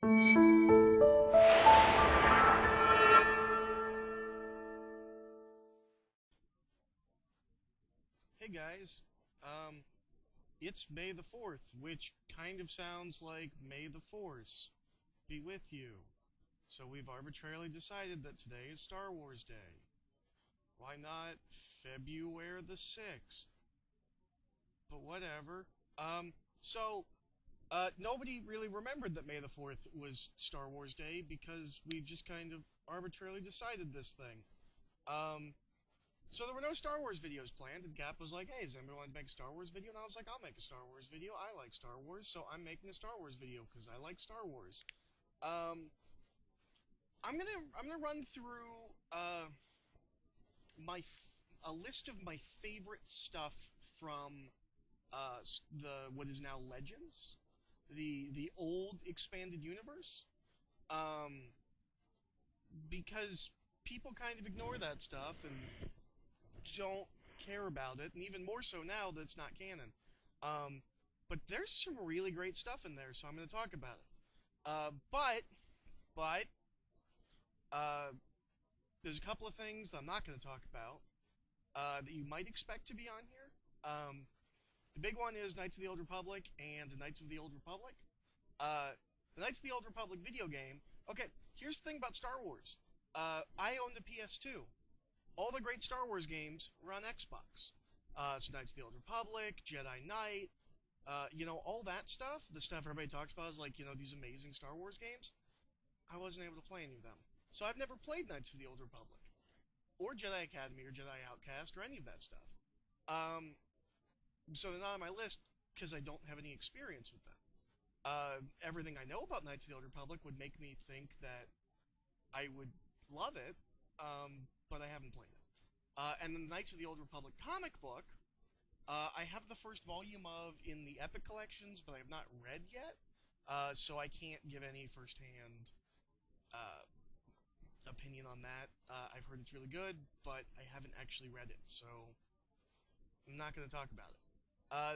Hey guys, it's May the 4th, which kind of sounds like May the Force be with you. So we've arbitrarily decided that today is Star Wars Day. Why not February the 6th? But whatever. Nobody really remembered that May the 4th was Star Wars Day because we've just kind of arbitrarily decided this thing. Um, So there were no Star Wars videos planned, and Gap was like, hey, does anybody want to make a Star Wars video? And I was like, I'll make a Star Wars video. I like Star Wars, so I'm making a Star Wars video because I like Star Wars. Um, I'm gonna run through a list of my favorite stuff from the what is now Legends, the old expanded universe, um, because people kind of ignore that stuff and don't care about it, and even more so now that it's not canon. Um, but there's some really great stuff in there, so I'm going to talk about it. But uh, there's a couple of things that I'm not going to talk about that you might expect to be on here. The big one is Knights of the Old Republic and the Knights of the Old Republic. The Knights of the Old Republic video game. Okay, here's the thing about Star Wars. I owned a PS2. All the great Star Wars games were on Xbox. So Knights of the Old Republic, Jedi Knight, all that stuff. The stuff everybody talks about is like, these amazing Star Wars games. I wasn't able to play any of them. So I've never played Knights of the Old Republic, or Jedi Academy, or Jedi Outcast, or any of that stuff. Um, so they're not on my list because I don't have any experience with them. Everything I know about Knights of the Old Republic would make me think that I would love it, but I haven't played it. And the Knights of the Old Republic comic book, I have the first volume of in the Epic collections, but I have not read yet, so I can't give any firsthand opinion on that. I've heard it's really good, but I haven't actually read it, so I'm not going to talk about it.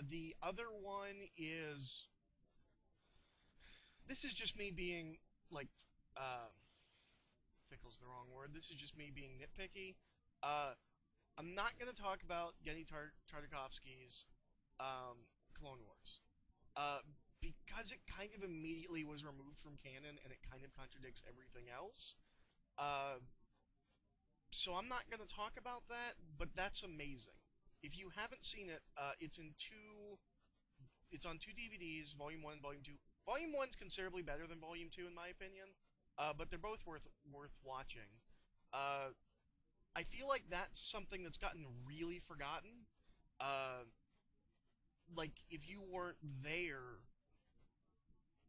The other one is... This is just me being, like, fickle's the wrong word. This is just me being nitpicky. I'm not going to talk about Genny Tartakovsky's Clone Wars. Because it kind of immediately was removed from canon and it kind of contradicts everything else. So I'm not going to talk about that, but that's amazing. If you haven't seen it, it's on two DVDs, Volume 1 and Volume 2. Volume 1's considerably better than Volume 2 in my opinion. But they're both worth watching. I feel like that's something that's gotten really forgotten. Like, if you weren't there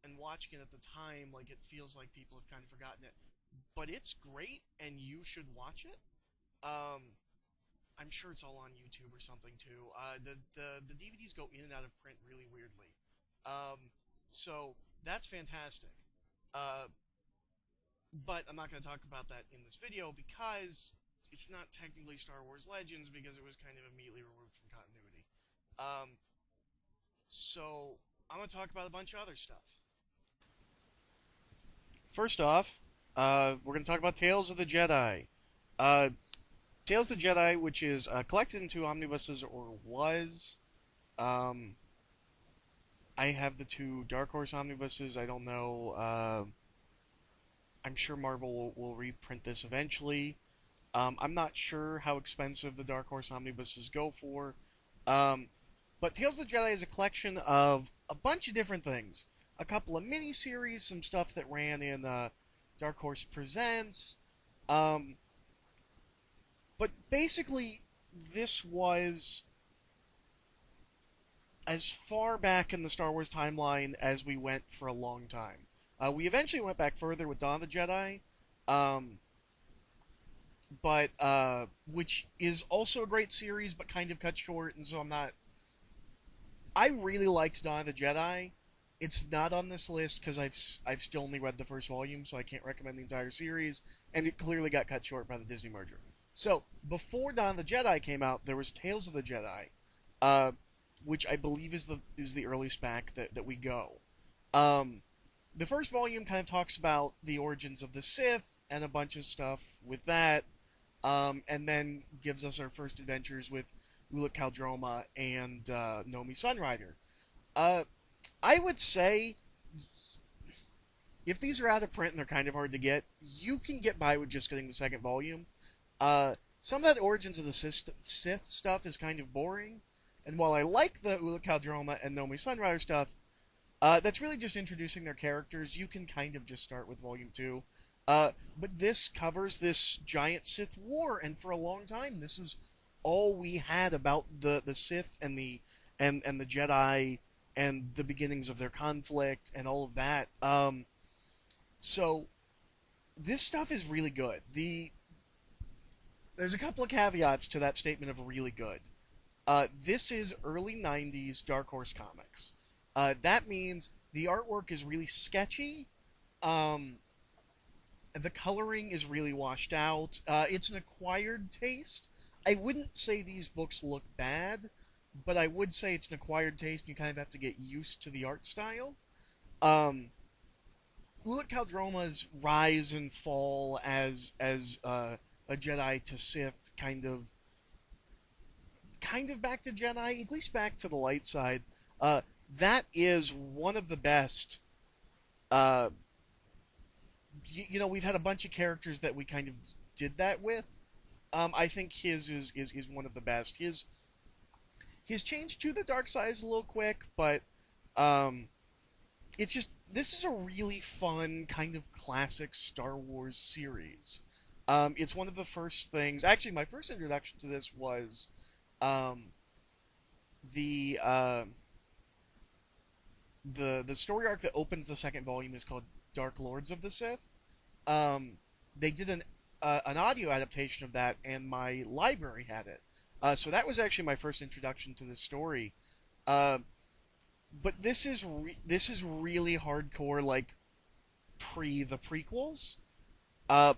and watching it at the time, like, it feels like people have kind of forgotten it. But it's great, and you should watch it. I'm sure it's all on YouTube or something, too. The DVDs go in and out of print really weirdly. So, that's fantastic. But I'm not going to talk about that in this video because it's not technically Star Wars Legends because it was kind of immediately removed from continuity. So I'm going to talk about a bunch of other stuff. First off, we're going to talk about Tales of the Jedi. Tales of the Jedi, which is collected into omnibuses, or was. I have the two Dark Horse omnibuses. I don't know. I'm sure Marvel will reprint this eventually. I'm not sure how expensive the Dark Horse omnibuses go for. But Tales of the Jedi is a collection of a bunch of different things. A couple of mini-series, some stuff that ran in Dark Horse Presents. But basically, this was as far back in the Star Wars timeline as we went for a long time. We eventually went back further with Dawn of the Jedi, which is also a great series, but kind of cut short, and so I'm not... I really liked Dawn of the Jedi. It's not on this list because I've still only read the first volume, so I can't recommend the entire series, and it clearly got cut short by the Disney merger. So, before Dawn of the Jedi came out, there was Tales of the Jedi, which I believe is the earliest back that we go. the first volume kind of talks about the origins of the Sith and a bunch of stuff with that, and then gives us our first adventures with Ulic Qel-Droma and Nomi Sunrider. Uh, I would say if these are out of print and they're kind of hard to get, you can get by with just getting the second volume. Some of that Origins of the Sith stuff is kind of boring, and while I like the Ulic Qel-Droma and Nomi Sunrider stuff, that's really just introducing their characters. You can kind of just start with Volume 2. But this covers this giant Sith war, and for a long time, this was all we had about the Sith and the Jedi and the beginnings of their conflict and all of that. So this stuff is really good. There's a couple of caveats to that statement of really good. This is early 90s Dark Horse Comics. That means the artwork is really sketchy. The coloring is really washed out. It's an acquired taste. I wouldn't say these books look bad, but I would say it's an acquired taste. You kind of have to get used to the art style. Ulic Qel-Droma's rise and fall as a Jedi to Sith, kind of back to Jedi, at least back to the light side. That is one of the best. We've had a bunch of characters that we kind of did that with. I think his is one of the best. His change to the dark side is a little quick, but it's just, this is a really fun kind of classic Star Wars series. It's one of the first things. Actually, my first introduction to this was the story arc that opens the second volume is called Dark Lords of the Sith. They did an audio adaptation of that, and my library had it. So that was actually my first introduction to this story. But this is really hardcore, like the prequels.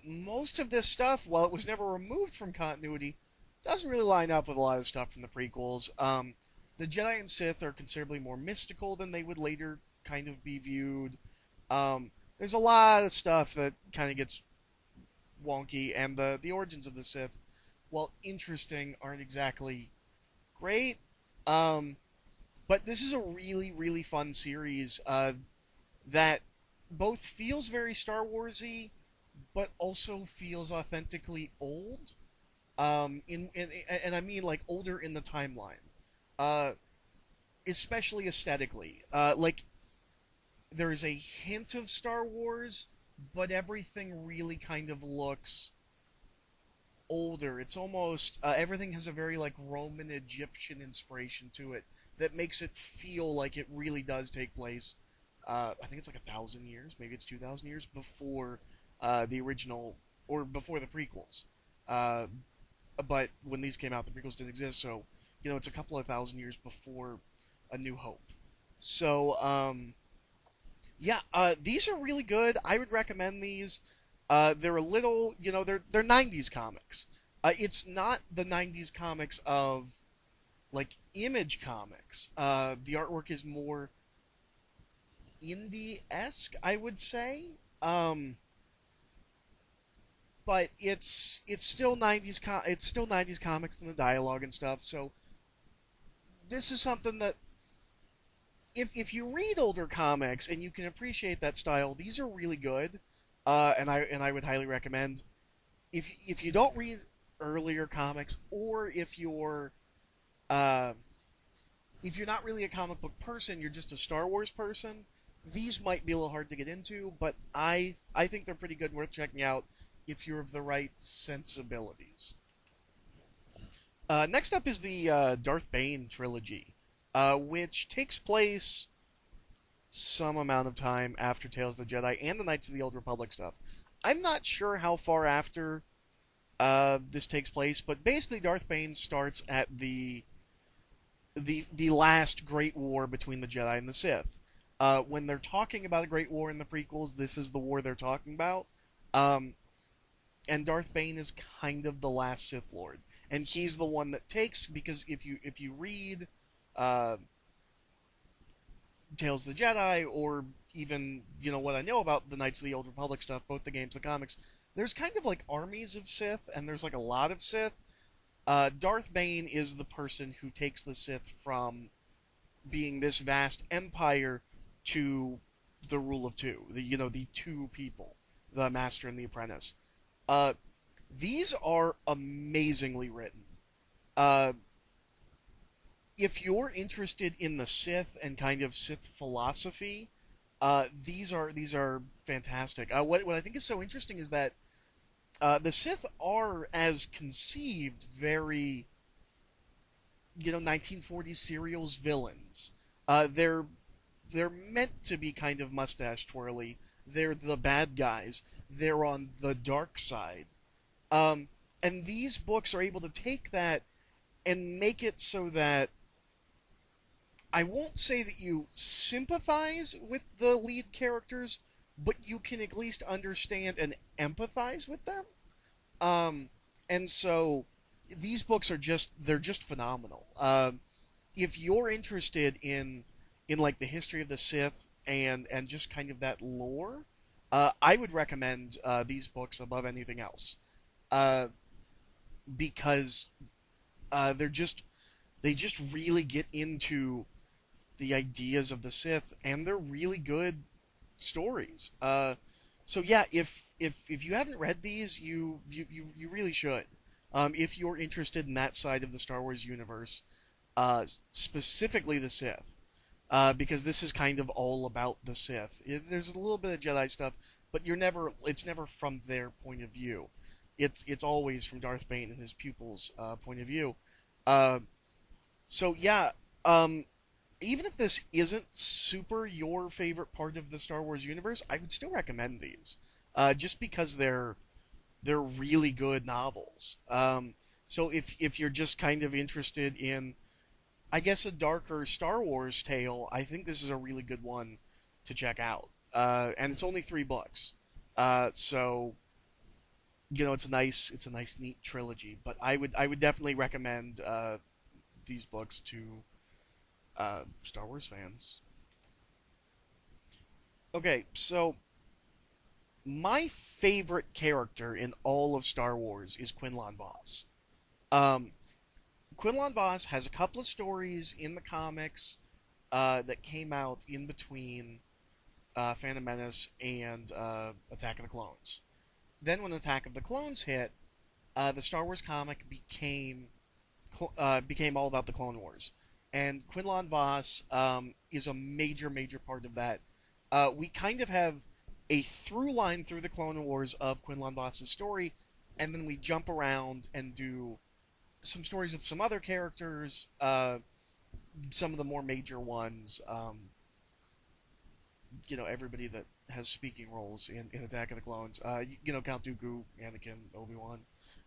Most of this stuff, while it was never removed from continuity, doesn't really line up with a lot of stuff from the prequels. The Jedi and Sith are considerably more mystical than they would later kind of be viewed. There's a lot of stuff that kind of gets wonky, and the origins of the Sith, while interesting, aren't exactly great. But this is a really, really fun series that both feels very Star Wars-y, but also feels authentically old. And I mean like older in the timeline, especially aesthetically. Like there is a hint of Star Wars, but everything really kind of looks older. It's almost everything has a very like Roman Egyptian inspiration to it that makes it feel like it really does take place. I think it's like 1,000 years, maybe it's 2,000 years before the original, or before the prequels. But when these came out, the prequels didn't exist, so it's a couple of thousand years before A New Hope. So these are really good. I would recommend these. They're a little, they're 90s comics. It's not the 90s comics of like Image Comics. The artwork is more indie-esque, I would say. But it's still 90s it's still 90s comics and the dialogue and stuff. So this is something that if you read older comics and you can appreciate that style, these are really good. And I would highly recommend, if you don't read earlier comics, or if you're not really a comic book person, you're just a Star Wars person, these might be a little hard to get into, but I think they're pretty good and worth checking out if you're of the right sensibilities. Next up is the Darth Bane trilogy, which takes place some amount of time after Tales of the Jedi and the Knights of the Old Republic stuff. I'm not sure how far after this takes place, but basically Darth Bane starts at the last Great War between the Jedi and the Sith. When they're talking about a Great War in the prequels, this is the war they're talking about. And Darth Bane is kind of the last Sith Lord, and he's the one that takes, because if you read Tales of the Jedi, or even what I know about the Knights of the Old Republic stuff, both the games, the comics, there's kind of like armies of Sith, and there's like a lot of Sith. Darth Bane is the person who takes the Sith from being this vast empire to the rule of two, the two people, the master and the apprentice. Uh, these are amazingly written. Uh, if you're interested in the Sith and kind of Sith philosophy, these are fantastic. What I think is so interesting is that the Sith are, as conceived, very 1940s serials villains. They're meant to be kind of mustache twirly. They're the bad guys. They're on the dark side. Um, and these books are able to take that and make it so that I won't say that you sympathize with the lead characters, but you can at least understand and empathize with them. Um, and so these books they're just phenomenal. If you're interested in like the history of the Sith and just kind of that lore, I would recommend these books above anything else. Uh, because they just really get into the ideas of the Sith, and they're really good stories. So yeah, if you haven't read these, you really should. If you're interested in that side of the Star Wars universe, specifically the Sith, because this is kind of all about the Sith. There's a little bit of Jedi stuff, but it's never from their point of view. It's always from Darth Bane and his pupils' point of view. Uh, so yeah, even if this isn't super your favorite part of the Star Wars universe, I would still recommend these, just because they're really good novels. So if you're just kind of interested in, I guess, a darker Star Wars tale, I think this is a really good one to check out. And it's only 3 books, so it's a nice neat trilogy. But I would definitely recommend these books to Star Wars fans. Okay, so my favorite character in all of Star Wars is Quinlan Vos. Um, Quinlan Vos has a couple of stories in the comics that came out in between Phantom Menace and Attack of the Clones. Then when Attack of the Clones hit, the Star Wars comic became all about the Clone Wars, and Quinlan Vos is a major part of that. We kind of have a through line through the Clone Wars of Quinlan Vos' story, and then we jump around and do some stories with some other characters, some of the more major ones. Everybody that has speaking roles in Attack of the Clones. Count Dooku, Anakin, Obi-Wan.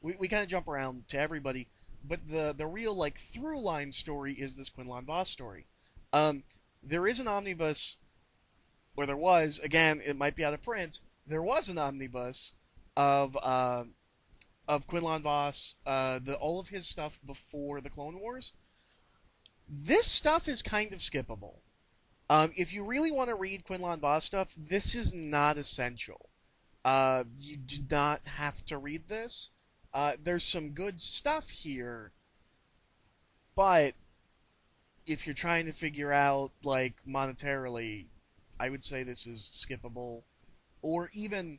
We kind of jump around to everybody, but the real like through line story is this Quinlan Vos story. There is an omnibus, or there was, again, it might be out of print. There was an omnibus of Quinlan Vos, all of his stuff before the Clone Wars. This stuff is kind of skippable. If you really want to read Quinlan Vos stuff, this is not essential. You do not have to read this. There's some good stuff here, but if you're trying to figure out, like, monetarily, I would say this is skippable, or even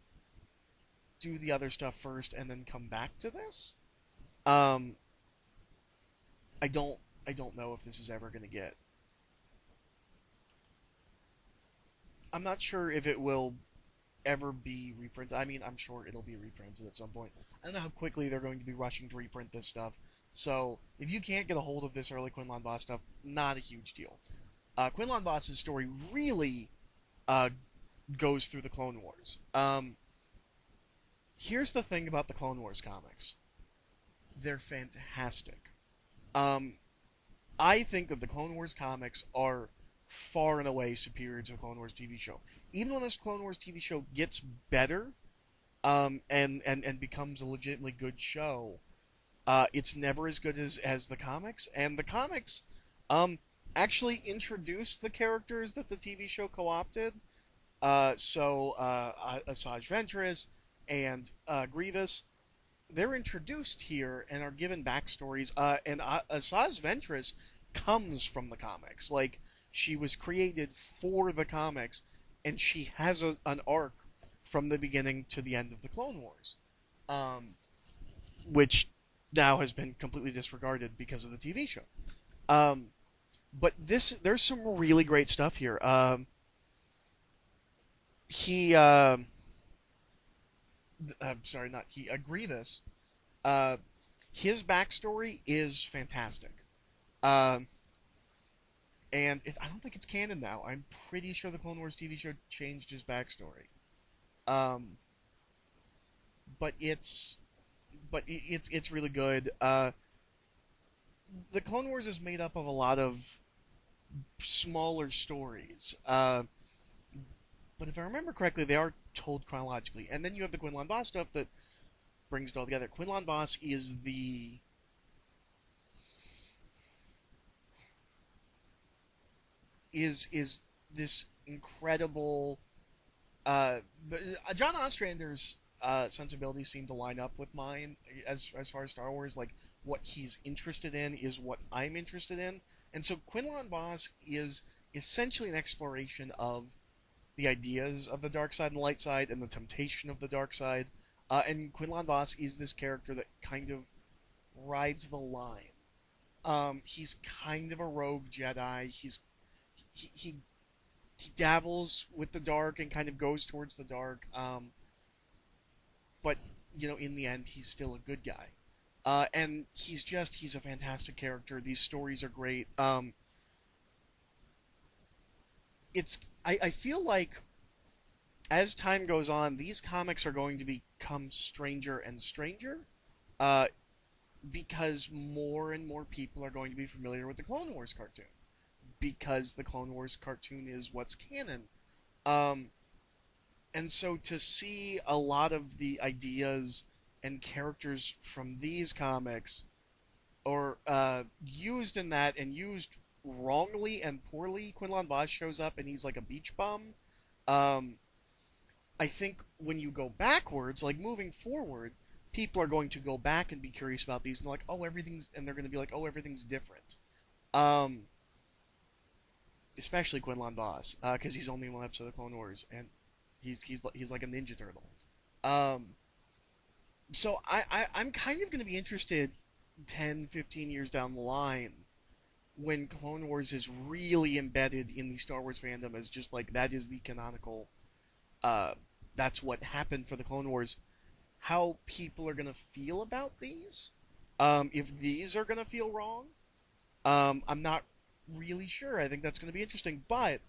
do the other stuff first and then come back to this. Um, I don't know if this is ever going to get. I'm not sure if it will ever be reprinted. I mean, I'm sure it'll be reprinted at some point. I don't know how quickly they're going to be rushing to reprint this stuff. So, if you can't get a hold of this early Quinlan Vos stuff, not a huge deal. Quinlan Vos' story really uh, goes through the Clone Wars. Here's the thing about the Clone Wars comics. They're fantastic. Um, I think that the Clone Wars comics are far and away superior to the Clone Wars TV show. Even when this Clone Wars TV show gets better, and becomes a legitimately good show, it's never as good as the comics. And the comics, um, actually introduce the characters that the TV show co-opted. Asajj Ventress and Grievous, they're introduced here and are given backstories. And Asajj Ventress comes from the comics. Like, she was created for the comics, and she has an arc from the beginning to the end of the Clone Wars, um, which now has been completely disregarded because of the TV show. Um, but there's some really great stuff here. He, I'm sorry, not he, Grievous. Uh, his backstory is fantastic. Um, I don't think it's canon now. I'm pretty sure the Clone Wars TV show changed his backstory. Um, but it's really good. The Clone Wars is made up of a lot of smaller stories. But if I remember correctly, they are told chronologically. And then you have the Quinlan Boss stuff that brings it all together. Quinlan Boss is this incredible. But John Ostrander's sensibilities seem to line up with mine as far as Star Wars. Like, what he's interested in is what I'm interested in, and so Quinlan Boss is essentially an exploration of the ideas of the dark side and the light side and the temptation of the dark side. And Quinlan Voss is this character that kind of rides the line. He's kind of a rogue Jedi. He, he he dabbles with the dark and kind of goes towards the dark. But in the end, he's still a good guy. And he's a fantastic character. These stories are great. I feel like as time goes on, these comics are going to become stranger and stranger, uh, because more and more people are going to be familiar with the Clone Wars cartoon, because the Clone Wars cartoon is what's canon. Um, and so to see a lot of the ideas and characters from these comics or used in that and used wrongly and poorly, Quinlan Voss shows up and he's like a beach bum. Um, I think when you go backwards, like moving forward, people are going to go back and be curious about these and like, and they're going to be like, oh, everything's different. Um, Especially Quinlan Voss, because he's only in one episode of the Clone Wars, and he's like a Ninja Turtle. Um, so I'm kind of going to be interested 10, 15 years down the line when Clone Wars is really embedded in the Star Wars fandom as just like that is the canonical. Uh, that's what happened for the Clone Wars. How people are gonna feel about these? If these are gonna feel wrong, I'm not really sure. I think that's gonna be interesting, but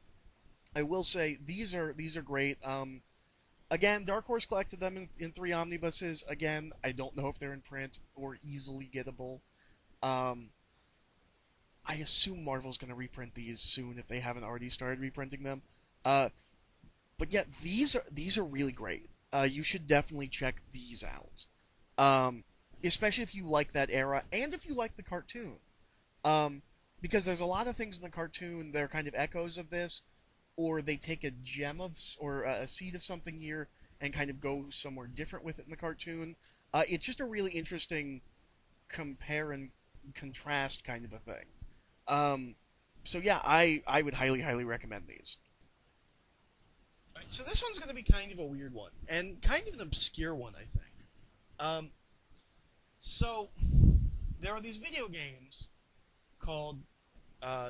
I will say these are great. Again, Dark Horse collected them in three omnibuses. Again, I don't know if they're in print or easily gettable. Um, I assume Marvel's going to reprint these soon if they haven't already started reprinting them. Uh, but yeah, these are really great. You should definitely check these out, um, especially if you like that era and if you like the cartoon. Um, because there's a lot of things in the cartoon that are kind of echoes of this, or they take a gem of or a seed of something here and kind of go somewhere different with it in the cartoon. It's just a really interesting compare and contrast kind of a thing. Um, so yeah, I would highly recommend these. All right, so this one's going to be kind of a weird one and kind of an obscure one, I think. Um, so there are these video games called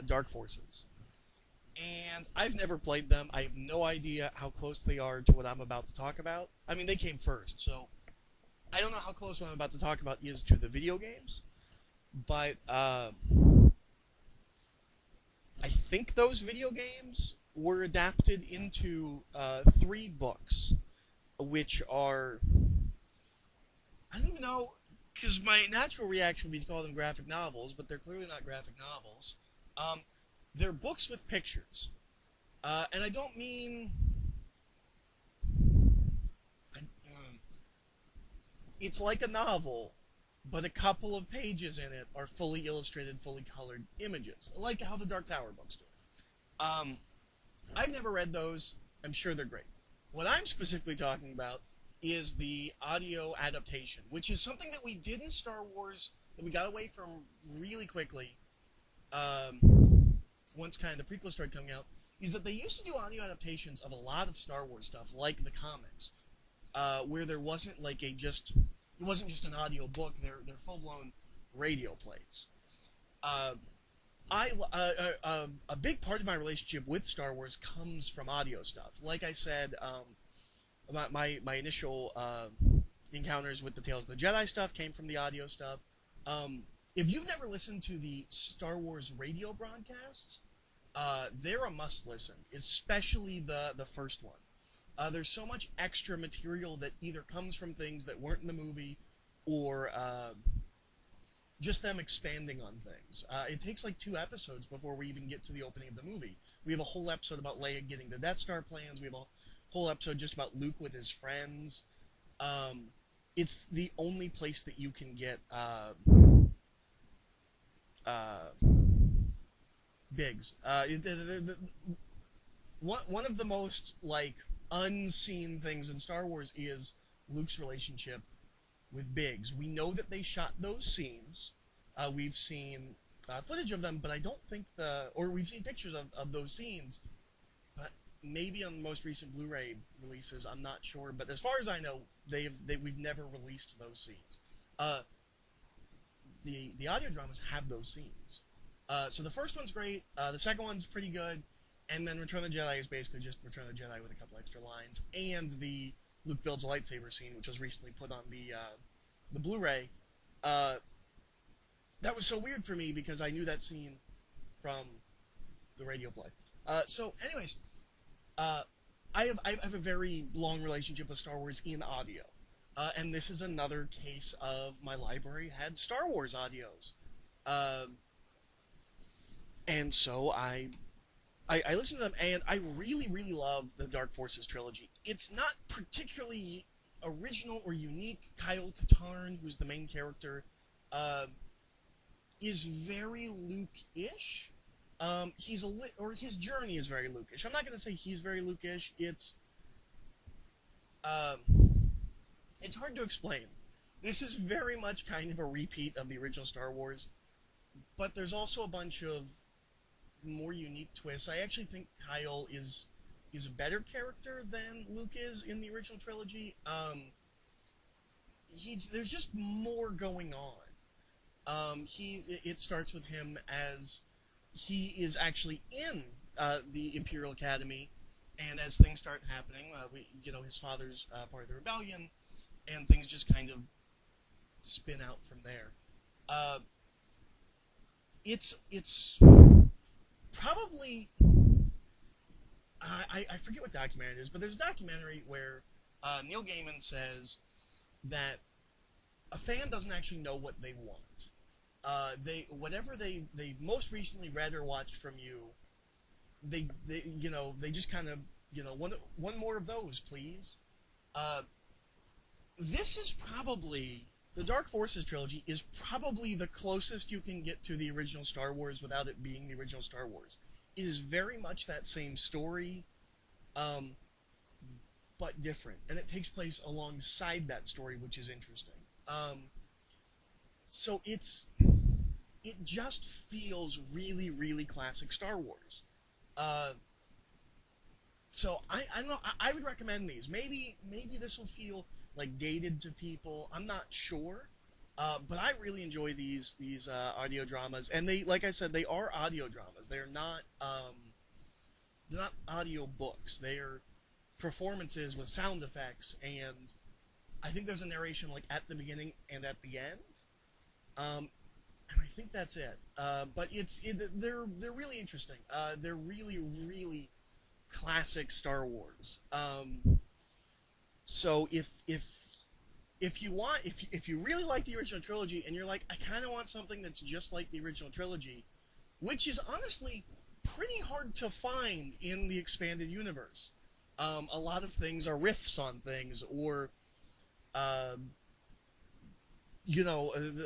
Dark Forces, and I've never played them. I have no idea how close they are to what I'm about to talk about. I mean, they came first, so I don't know how close what I'm about to talk about is to the video games, but I think those video games were adapted into three books, which are I don't even know, because my natural reaction would be to call them graphic novels, but they're clearly not graphic novels. Um, they're books with pictures, and I don't mean it's like a novel, but a couple of pages in it are fully illustrated, fully colored images, like how the Dark Tower books do. Um, I've never read those. I'm sure they're great. What I'm specifically talking about is the audio adaptation, which is something that we did in Star Wars that we got away from really quickly once kind of the prequels started coming out, is that they used to do audio adaptations of a lot of Star Wars stuff, like the comics, where there wasn't like it wasn't just an audio book. They're full blown radio plays. Uh, a big part of my relationship with Star Wars comes from audio stuff. Like I said, my initial encounters with the Tales of the Jedi stuff came from the audio stuff. If you've never listened to the Star Wars radio broadcasts, they're a must listen, especially the first one. There's so much extra material that either comes from things that weren't in the movie, or just them expanding on things. It takes like 2 episodes before we even get to the opening of the movie. We have a whole episode about Leia getting the Death Star plans. We have a whole episode just about Luke with his friends. It's the only place that you can get Biggs. One of the most like unseen things in Star Wars is Luke's relationship with Biggs. We know that they shot those scenes. We've seen footage of them, but I don't think or we've seen pictures of those scenes, but maybe on the most recent Blu-ray releases, I'm not sure. But as far as I know, we've never released those scenes. The audio dramas have those scenes. So the first one's great. The second one's pretty good. And then Return of the Jedi is basically just Return of the Jedi with a couple extra lines. And the Luke builds a lightsaber scene, which was recently put on the Blu-ray. That was so weird for me because I knew that scene from the radio play. So anyways, I have a very long relationship with Star Wars in audio. And this is another case of my library had Star Wars audios. And so I listened to them, and I really, really love the Dark Forces trilogy. It's not particularly original or unique. Kyle Katarn, who's the main character, is very Luke-ish. His journey is very Luke-ish. I'm not going to say he's very Luke-ish. It's hard to explain. This is very much kind of a repeat of the original Star Wars, but there's also a bunch of more unique twists. I actually think Kyle is a better character than Luke is in the original trilogy. There's just more going on. It starts with him as he is actually in the Imperial Academy, and as things start happening, his father's part of the rebellion, and things just kind of spin out from there. It's probably I forget what documentary it is, but there's a documentary where Neil Gaiman says that a fan doesn't actually know what they want. Whatever they most recently read or watched from you, they just kind of one more of those, please. This is probably the Dark Forces trilogy is probably the closest you can get to the original Star Wars without it being the original Star Wars. It is very much that same story, but different, and it takes place alongside that story, which is interesting. So it just feels really, really classic Star Wars. So I don't know. I would recommend these. Maybe this will feel like dated to people. I'm not sure, but I really enjoy these audio dramas, and they, like I said, they are audio dramas. They're not audio books. They are performances with sound effects, and I think there's a narration like at the beginning and at the end, and I think that's it. But they're really interesting. They're really, really classic Star Wars. So if you really like the original trilogy and you're like, I kind of want something that's just like the original trilogy, which is honestly pretty hard to find in the expanded universe. A lot of things are riffs on things, or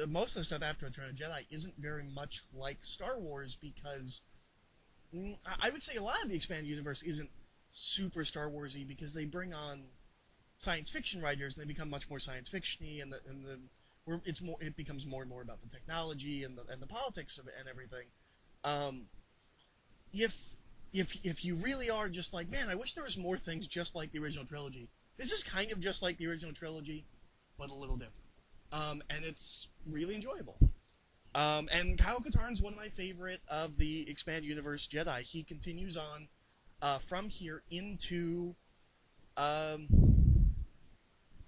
most of the stuff after Return of the Jedi isn't very much like Star Wars, because I would say a lot of the expanded universe isn't super Star Warsy because they bring on science fiction writers and they become much more science fictiony, and the where it becomes more and more about the technology and the politics of it and everything. Um, if if you really are just like, man, I wish there was more things just like the original trilogy. This is kind of just like the original trilogy, but a little different. And it's really enjoyable. And Kyle Katarn's one of my favorite of the expanded universe Jedi. He continues on from here into um,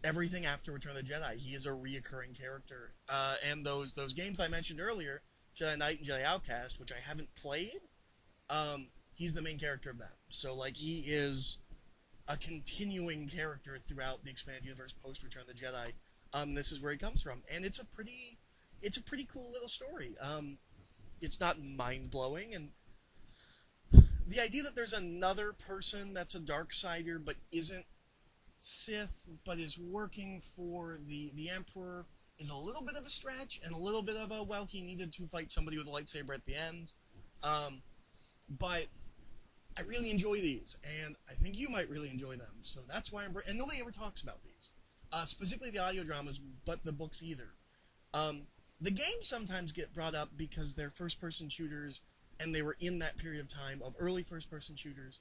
everything after Return of the Jedi. He is a reoccurring character. And those games I mentioned earlier, Jedi Knight and Jedi Outcast, which I haven't played, he's the main character of them. So like he is a continuing character throughout the expanded universe post Return of the Jedi. This is where he comes from, and it's a pretty cool little story. It's not mind blowing, and the idea that there's another person that's a dark sider but isn't Sith but is working for the Emperor is a little bit of a stretch and a little bit of a, well, he needed to fight somebody with a lightsaber at the end. But I really enjoy these, and I think you might really enjoy them. So that's why and nobody ever talks about these, specifically the audio dramas, but the books either. The games sometimes get brought up because they're first-person shooters, and they were in that period of time of early first-person shooters,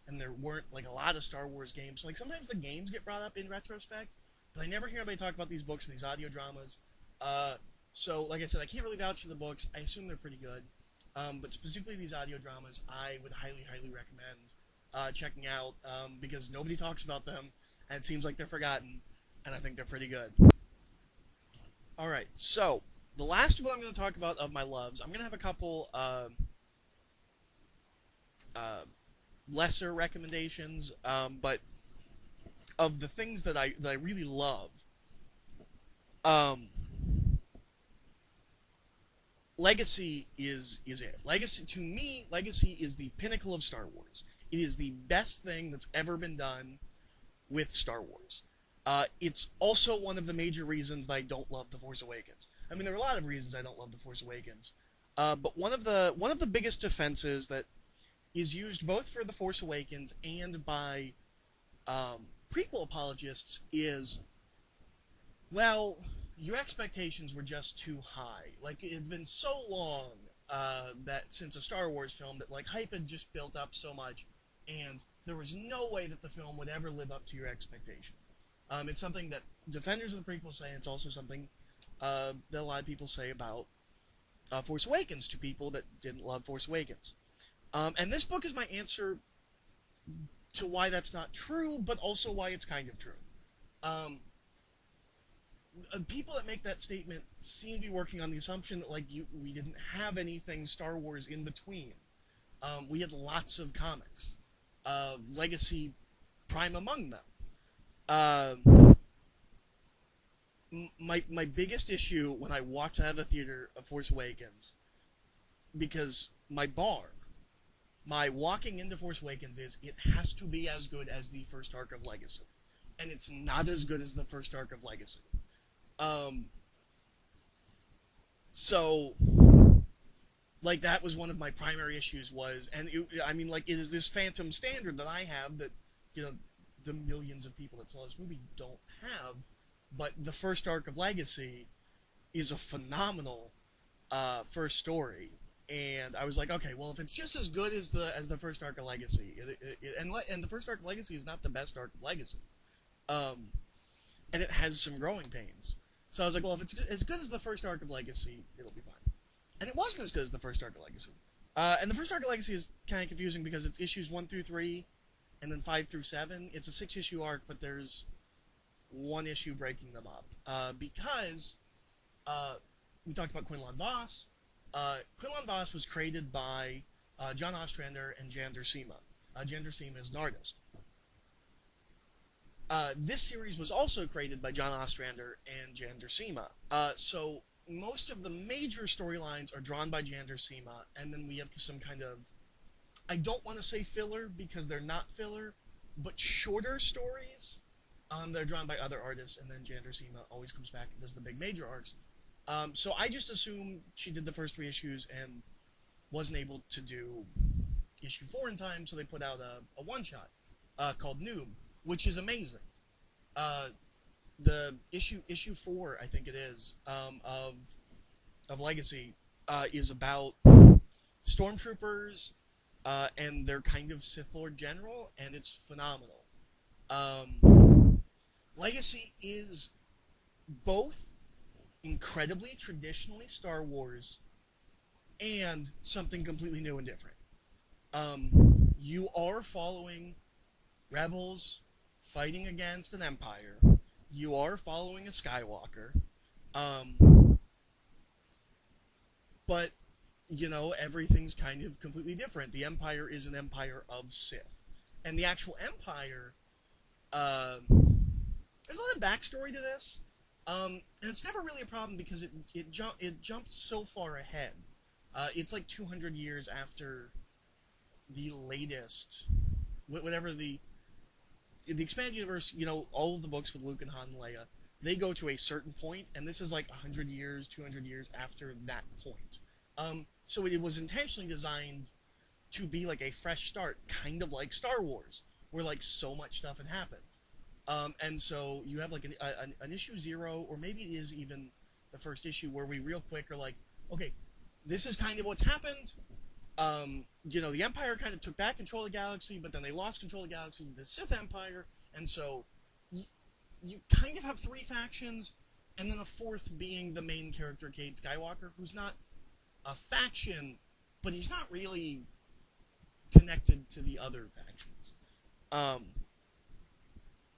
and there weren't like a lot of Star Wars games. Like sometimes the games get brought up in retrospect, but I never hear anybody talk about these books and these audio dramas. So like I said, I can't really vouch for the books. I assume they're pretty good. But specifically these audio dramas, I would highly, highly recommend checking out because nobody talks about them, and it seems like they're forgotten, and I think they're pretty good. Alright, so the last one I'm going to talk about of my loves, I'm going to have a couple lesser recommendations, but of the things that I really love, um, Legacy is it. Legacy, to me, Legacy is the pinnacle of Star Wars. It is the best thing that's ever been done with Star Wars. It's also one of the major reasons that I don't love The Force Awakens. I mean, there are a lot of reasons I don't love The Force Awakens, but one of the biggest defenses that is used both for The Force Awakens and by prequel apologists is, well, your expectations were just too high. Like, it had been so long that since a Star Wars film that like hype had just built up so much, and there was no way that the film would ever live up to your expectation. It's something that defenders of the prequel say, and it's also something that a lot of people say about Force Awakens to people that didn't love Force Awakens. And this book is my answer to why that's not true, but also why it's kind of true. People that make that statement seem to be working on the assumption that like we didn't have anything Star Wars in between. We had lots of comics, Legacy prime among them. My biggest issue when I walked out of the theater of Force Awakens, because my walking into Force Awakens is it has to be as good as the first arc of Legacy, and it's not as good as the first arc of Legacy. So, like, that was one of my primary issues was, and I mean, like, it is this phantom standard that I have that, you know, the millions of people that saw this movie don't have, but the first arc of Legacy is a phenomenal first story, and I was like, okay, well, if it's just as good as the first arc of Legacy, and the first arc of Legacy is not the best arc of Legacy, and it has some growing pains. So I was like, well, if it's as good as the first arc of Legacy, it'll be fine. And it wasn't as good as the first arc of Legacy. And the first arc of Legacy is kind of confusing because it's issues 1 through 3, and then 5 through 7. It's a 6-issue arc, but there's one issue breaking them up. Because we talked about Quinlan Vos. Quinlan Vos was created by John Ostrander and Jan Duursema. Jan Duursema is an artist. This series was also created by John Ostrander and Jan Duursema. So most of the major storylines are drawn by Jan Duursema, and then we have some kind of, I don't want to say filler because they're not filler, but shorter stories. They're drawn by other artists, and then Jan Duursema always comes back and does the big major arcs. So I just assumed she did the first 3 issues and wasn't able to do issue 4 in time, so they put out a one-shot. called Noob, which is amazing. Uh, the issue 4, I think it is, of Legacy, is about stormtroopers and their kind of Sith Lord general, and it's phenomenal. Legacy is both incredibly traditionally Star Wars and something completely new and different. You are following rebels fighting against an empire. You are following a Skywalker. But, everything's kind of completely different. The empire is an empire of Sith. And the actual empire, there's a lot of backstory to this. And it's never really a problem because it jumped so far ahead. It's like 200 years after the latest, whatever the expanded universe. All of the books with Luke and Han and Leia, they go to a certain point, and this is like 100 years, 200 years after that point. So it was intentionally designed to be like a fresh start, kind of like Star Wars, where like so much stuff had happened. And so you have like an issue 0, or maybe it is even the first issue, where we real quick are like, okay, this is kind of what's happened. The Empire kind of took back control of the galaxy, but then they lost control of the galaxy to the Sith Empire, and so you kind of have 3 factions, and then a 4th being the main character, Cade Skywalker, who's not a faction, but he's not really connected to the other factions.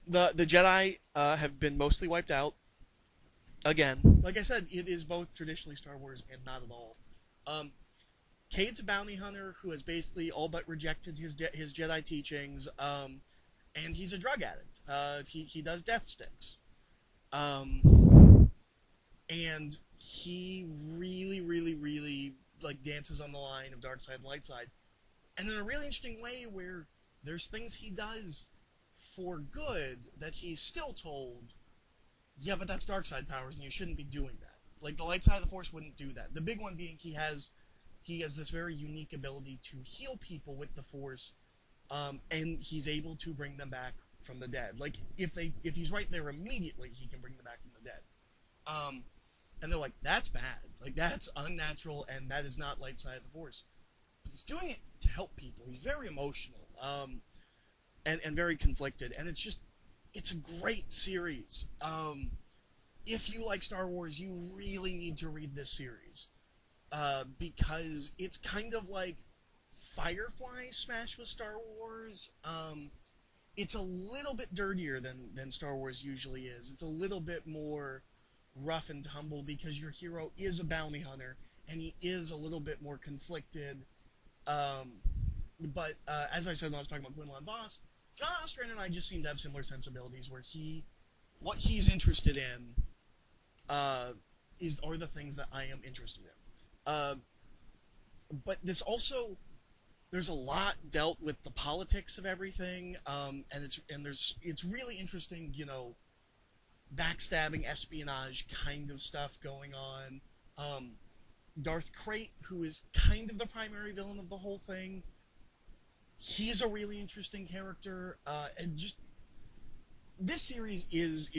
The Jedi have been mostly wiped out. Again, like I said, it is both traditionally Star Wars and not at all. Cade's a bounty hunter who has basically all but rejected his Jedi teachings, and he's a drug addict. He does death sticks. And he really, really, really like dances on the line of dark side and light side, and in a really interesting way where there's things he does for good that he's still told, yeah, but that's dark side powers and you shouldn't be doing that. Like the light side of the Force wouldn't do that. The big one being he has this very unique ability to heal people with the Force, and he's able to bring them back from the dead. Like if he's right there immediately, he can bring them back from the dead. And they're like, that's bad. Like that's unnatural, and that is not light side of the Force. But he's doing it to help people. He's very emotional, and very conflicted, and it's a great series. If you like Star Wars, you really need to read this series. Because it's kind of like Firefly smashed with Star Wars. It's a little bit dirtier than Star Wars usually is. It's a little bit more rough and tumble because your hero is a bounty hunter, and he is a little bit more conflicted. But as I said when I was talking about Gwendolyn Voss, John Ostrander and I just seem to have similar sensibilities where what he's interested in are the things that I am interested in. But there's a lot dealt with the politics of everything, and it's really interesting, backstabbing, espionage kind of stuff going on. Darth Krayt, who is kind of the primary villain of the whole thing, he's a really interesting character, and just this series is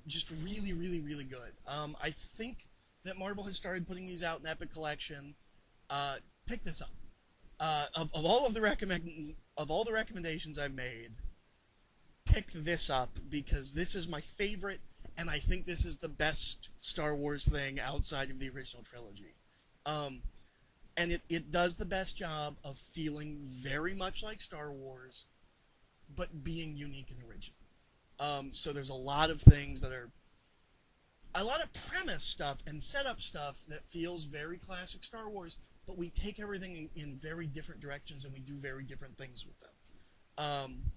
just really, really, really good. I think that Marvel has started putting these out in Epic Collection. Pick this up. Of all the recommendations I've made, pick this up because this is my favorite, and I think this is the best Star Wars thing outside of the original trilogy. And it does the best job of feeling very much like Star Wars, but being unique and original. So there's a lot of things that are a lot of premise stuff and setup stuff that feels very classic Star Wars, but we take everything in very different directions and we do very different things with them.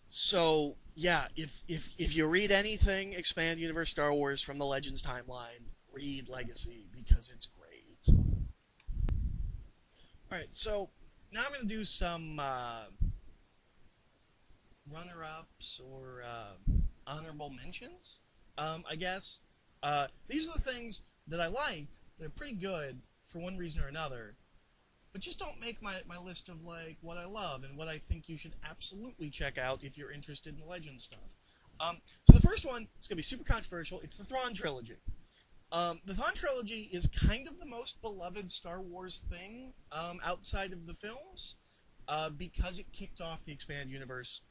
So yeah, if you read anything Expand Universe Star Wars from the Legends timeline, read Legacy because it's great. Alright, so now I'm going to do some runner-ups or honorable mentions, I guess. These are the things that I like. They're pretty good for one reason or another. but just don't make my list of like what I love and what I think you should absolutely check out if you're interested in the Legend stuff. So the first one is going to be super controversial. It's the Thrawn Trilogy. The Thrawn Trilogy is kind of the most beloved Star Wars thing outside of the films because it kicked off the expanded universe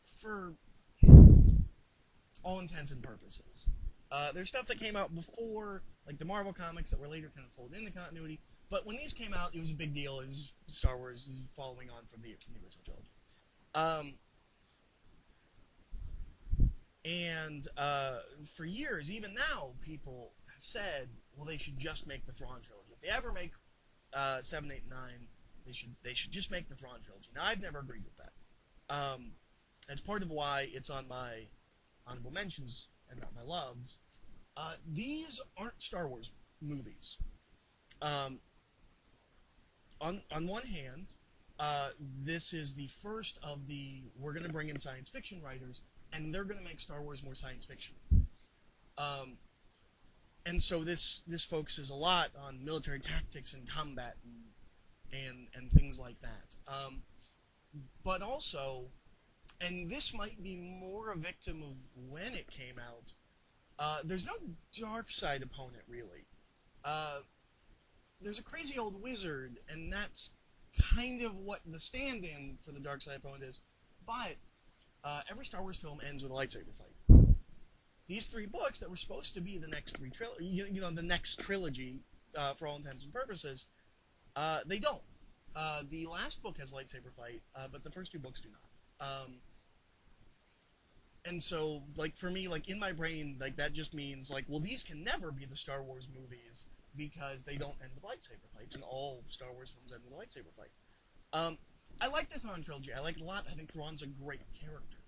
for all intents and purposes. There's stuff that came out before, like the Marvel comics, that were later kind of folded into continuity. But when these came out, it was a big deal. It was Star Wars is following on from the original trilogy. And for years, even now, people have said, well, they should just make the Thrawn trilogy. If they ever make 7, 8, 9, they should just make the Thrawn trilogy. Now, I've never agreed with that. It's part of why it's on my honorable mentions and not my loves. These aren't Star Wars movies. On one hand, this is the first of the we're going to bring in science fiction writers, and they're going to make Star Wars more science fiction. And so this focuses a lot on military tactics and combat and things like that. But also, and this might be more a victim of when it came out, there's no dark side opponent, really. There's a crazy old wizard, and that's kind of what the stand-in for the dark side opponent is. But every Star Wars film ends with a lightsaber fight. These 3 books that were supposed to be the next 3 the next trilogy, for all intents and purposes, they don't. The last book has a lightsaber fight, but the first 2 books do not. And so, like, for me, like, in my brain, like, that just means, like, well, these can never be the Star Wars movies because they don't end with lightsaber fights, and all Star Wars films end with a lightsaber fight. I like the Thrawn trilogy. I like it a lot. I think Thrawn's a great character.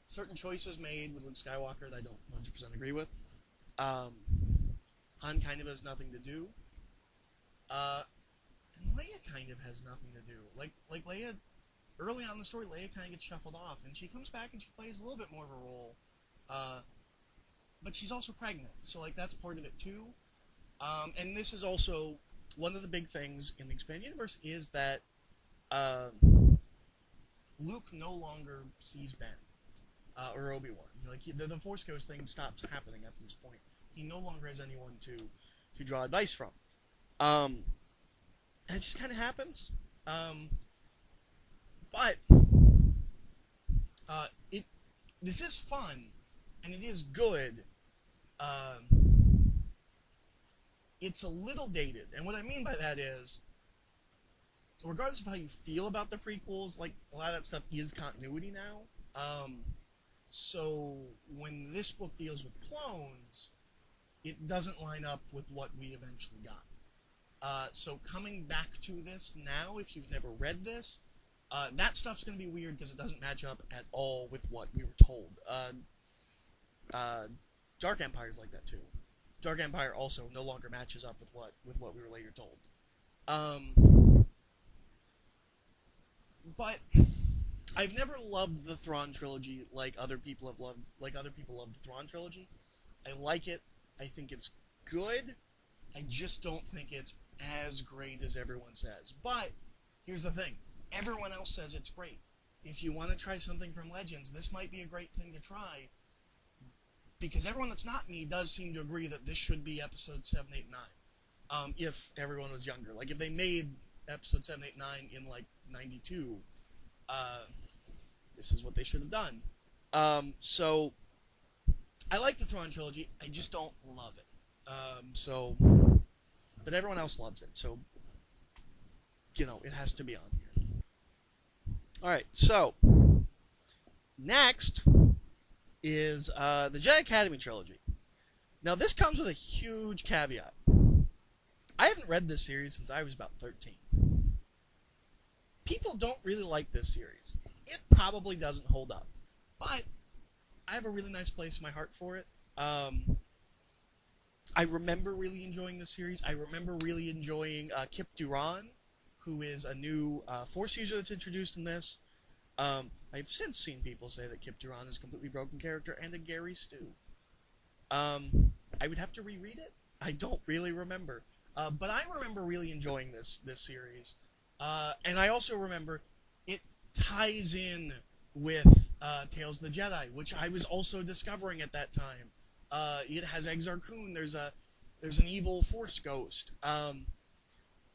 Certain choices made with Luke Skywalker that I don't 100% agree with. Han kind of has nothing to do. And Leia kind of has nothing to do. Like Leia, early on in the story, Leia kind of gets shuffled off, and she comes back and she plays a little bit more of a role. But she's also pregnant, so like that's part of it too. And this is also one of the big things in the expanded universe is that Luke no longer sees Ben or Obi-Wan. Like the Force Ghost thing stops happening after this point. He no longer has anyone to draw advice from. And it just kind of happens. But this is fun, and it is good. It's a little dated, and what I mean by that is, regardless of how you feel about the prequels, like a lot of that stuff is continuity now. So when this book deals with clones, it doesn't line up with what we eventually got. So coming back to this now, if you've never read this, that stuff's going to be weird because it doesn't match up at all with what we were told. Dark Empire's like that too. Dark Empire also no longer matches up with what we were later told. But I've never loved the Thrawn trilogy like other people have loved the Thrawn trilogy. I like it. I think it's good. I just don't think it's as great as everyone says. But here's the thing. Everyone else says it's great. If you want to try something from Legends, this might be a great thing to try. Because everyone that's not me does seem to agree that this should be episode 7, 8, 9. If everyone was younger. Like, if they made episode 7, 8, 9 in, like, 92, this is what they should have done. So, I like the Thrawn trilogy. I just don't love it. But everyone else loves it. So, it has to be on here. Alright, so, next is the Jedi Academy trilogy. Now, this comes with a huge caveat. I haven't read this series since I was about 13. People don't really like this series. It probably doesn't hold up. But I have a really nice place in my heart for it. I remember really enjoying this series. I remember really enjoying Kip Duran, who is a new Force user that's introduced in this. I've since seen people say that Kip Duran is a completely broken character and a Gary Stu. I would have to reread it. I don't really remember. But I remember really enjoying this series, and I also remember it ties in with Tales of the Jedi, which I was also discovering at that time. It has Exar Kun. There's an evil Force ghost.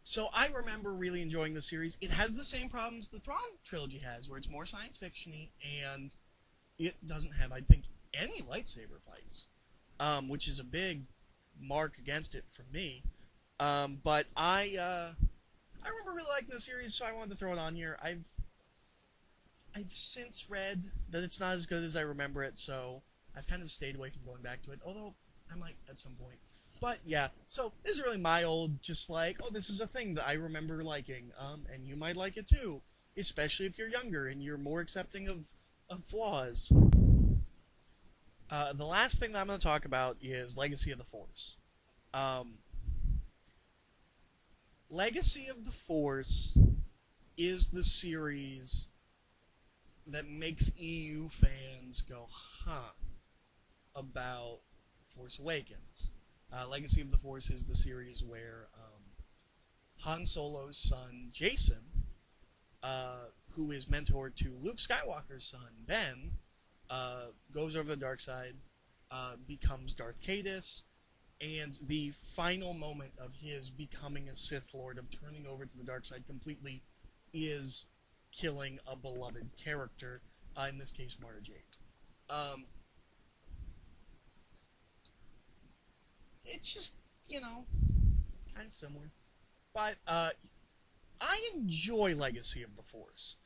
So I remember really enjoying the series. It has the same problems the Thrawn trilogy has, where it's more science fiction-y, and it doesn't have, I think, any lightsaber fights, which is a big mark against it for me. But I remember really liking the series, so I wanted to throw it on here. I've since read that it's not as good as I remember it, so I've kind of stayed away from going back to it, although I might at some point. But yeah, so this is really my old, just like, oh, this is a thing that I remember liking, and you might like it too, especially if you're younger and you're more accepting of flaws. The last thing that I'm going to talk about is Legacy of the Force. Um, Legacy of the Force is the series that makes EU fans go, huh, about Force Awakens. Legacy of the Force is the series where Han Solo's son, Jason, who is mentored to Luke Skywalker's son, Ben, goes over the dark side, becomes Darth Caedus, and the final moment of his becoming a Sith Lord, of turning over to the dark side completely, is killing a beloved character, in this case, Mara Jade. It's just, kind of similar. But I enjoy Legacy of the Force.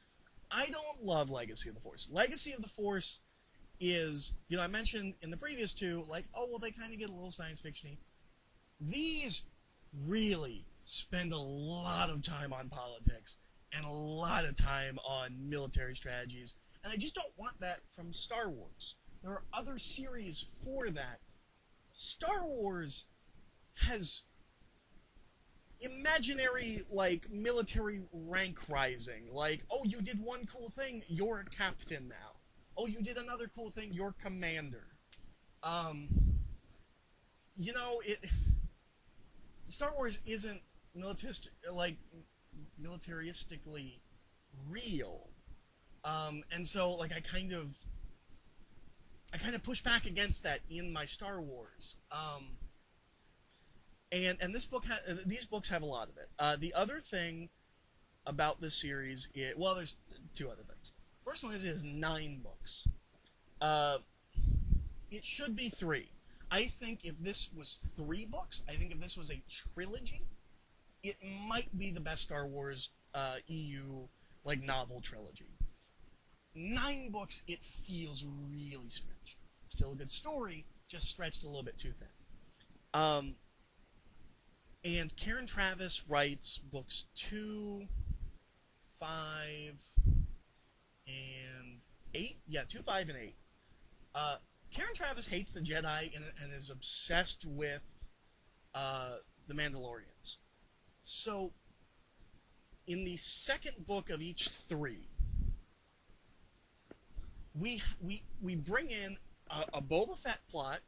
I don't love Legacy of the Force. Legacy of the Force is, I mentioned in the previous two, like, oh, well, they kind of get a little science fiction-y. These really spend a lot of time on politics and a lot of time on military strategies, and I just don't want that from Star Wars. There are other series for that. Star Wars has imaginary, like, military rank rising. Like, oh, you did one cool thing, you're a captain now. Oh, you did another cool thing, you're commander. It Star Wars isn't militaristically real. And so, like, I kind of push back against that in my Star Wars. And these books have a lot of it. The other thing about this series is, well, there's two other things. First one is it has 9 books. It should be 3. I think if this was 3 books, I think if this was a trilogy, it might be the best Star Wars EU novel trilogy. 9 books, it feels really stretched. Still a good story, just stretched a little bit too thin. And Karen Traviss writes books 2, 5, and 8? Yeah, 2, 5, and 8. Karen Traviss hates the Jedi and is obsessed with the Mandalorians. So, in the second book of each 3, we bring in a Boba Fett plot,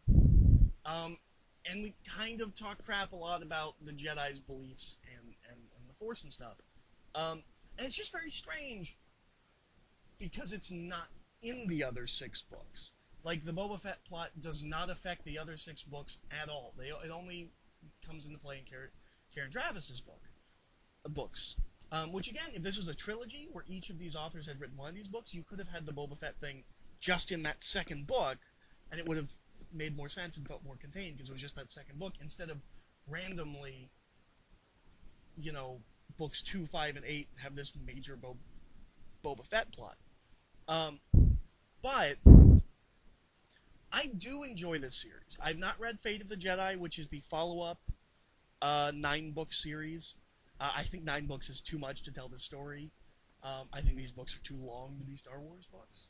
and we kind of talk crap a lot about the Jedi's beliefs and the Force and stuff. And it's just very strange because it's not in the other 6 books. Like, the Boba Fett plot does not affect the other 6 books at all. It only comes into play in Karen Travis's books. Which, again, if this was a trilogy where each of these authors had written one of these books, you could have had the Boba Fett thing just in that second book, and it would have made more sense and felt more contained because it was just that second book, instead of randomly, books 2, 5, and 8 have this major Boba Fett plot. But I do enjoy this series. I've not read Fate of the Jedi, which is the follow-up 9-book series. I think 9 books is too much to tell this story. I think these books are too long to be Star Wars books.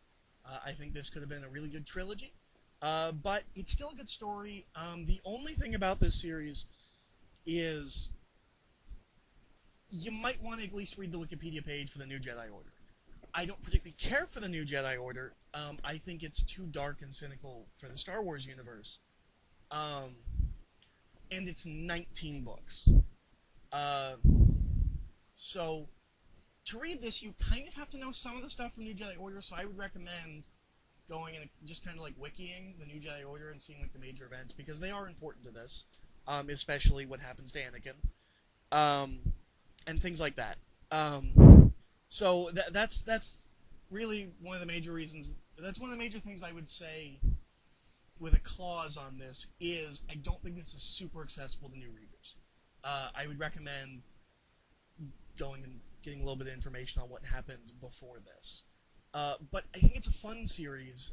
I think this could have been a really good trilogy. But it's still a good story. The only thing about this series is you might want to at least read the Wikipedia page for the New Jedi Order. I don't particularly care for the New Jedi Order. I think it's too dark and cynical for the Star Wars universe. and it's 19 books. Uh, so to read this, you kind of have to know some of the stuff from New Jedi Order. So I would recommend going and just kind of like wikiing the New Jedi Order and seeing like the major events because they are important to this, especially what happens to Anakin, and things like that. So that's really one of the major reasons. That's one of the major things I would say with a clause on this is I don't think this is super accessible to new readers. I would recommend going and getting a little bit of information on what happened before this. But I think it's a fun series.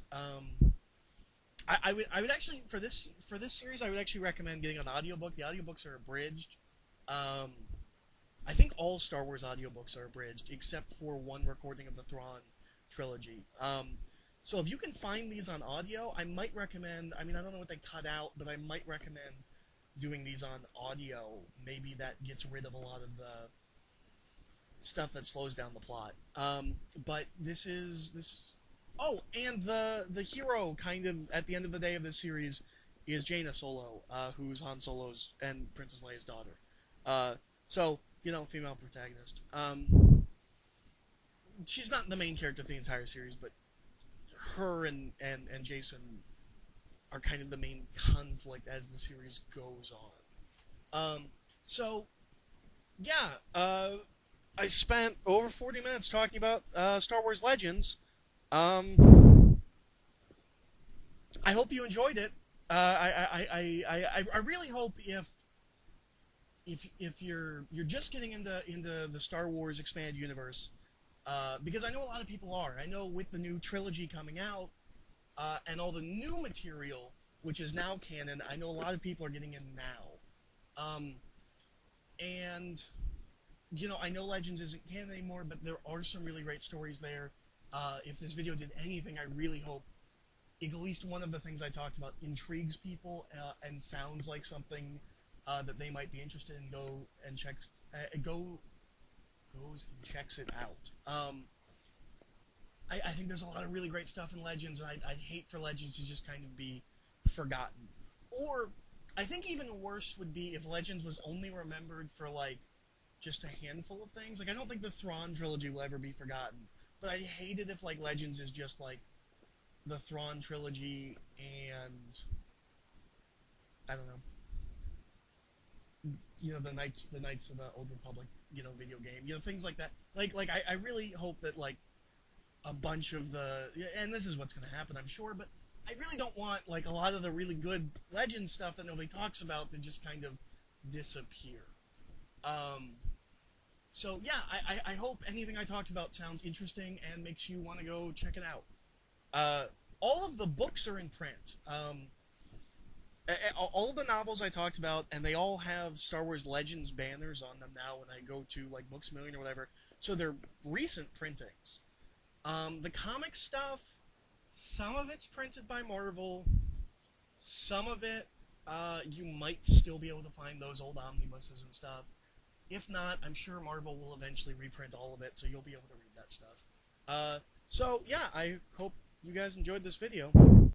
I would actually for this series I would actually recommend getting an audiobook. The audiobooks are abridged. I think all Star Wars audiobooks are abridged except for one recording of the Thrawn Trilogy. So if you can find these on audio, I might recommend. I mean, I don't know what they cut out, but I might recommend doing these on audio. Maybe that gets rid of a lot of the stuff that slows down the plot. But this is. Oh, and the hero, kind of at the end of the day of this series, is Jaina Solo, who's Han Solo's and Princess Leia's daughter. So female protagonist. She's not the main character of the entire series, but her and Jason are kind of the main conflict as the series goes on. So yeah, I spent over 40 minutes talking about Star Wars Legends. I hope you enjoyed it. I really hope if you're just getting into the Star Wars expanded universe, because I know a lot of people are. I know with the new trilogy coming out and all the new material, which is now canon, I know a lot of people are getting in now. And I know Legends isn't canon anymore, but there are some really great stories there. If this video did anything, I really hope at least one of the things I talked about intrigues people and sounds like something that they might be interested in. Goes and checks it out. I think there's a lot of really great stuff in Legends, and I'd hate for Legends to just kind of be forgotten. Or I think even worse would be if Legends was only remembered for like just a handful of things. Like I don't think the Thrawn Trilogy will ever be forgotten, but I'd hate it if like Legends is just like the Thrawn Trilogy and I don't know, the Knights of the Old Republic, video game, things like that. Like I really hope that like a bunch of and this is what's going to happen, I'm sure, but I really don't want like a lot of the really good Legend stuff that nobody talks about to just kind of disappear. So yeah, I hope anything I talked about sounds interesting and makes you want to go check it out. All of the books are in print. All of the novels I talked about, and they all have Star Wars Legends banners on them now when I go to like Books A Million or whatever. So they're recent printings. The comic stuff, some of it's printed by Marvel. Some of it, you might still be able to find those old omnibuses and stuff. If not, I'm sure Marvel will eventually reprint all of it, so you'll be able to read that stuff. So yeah, I hope you guys enjoyed this video.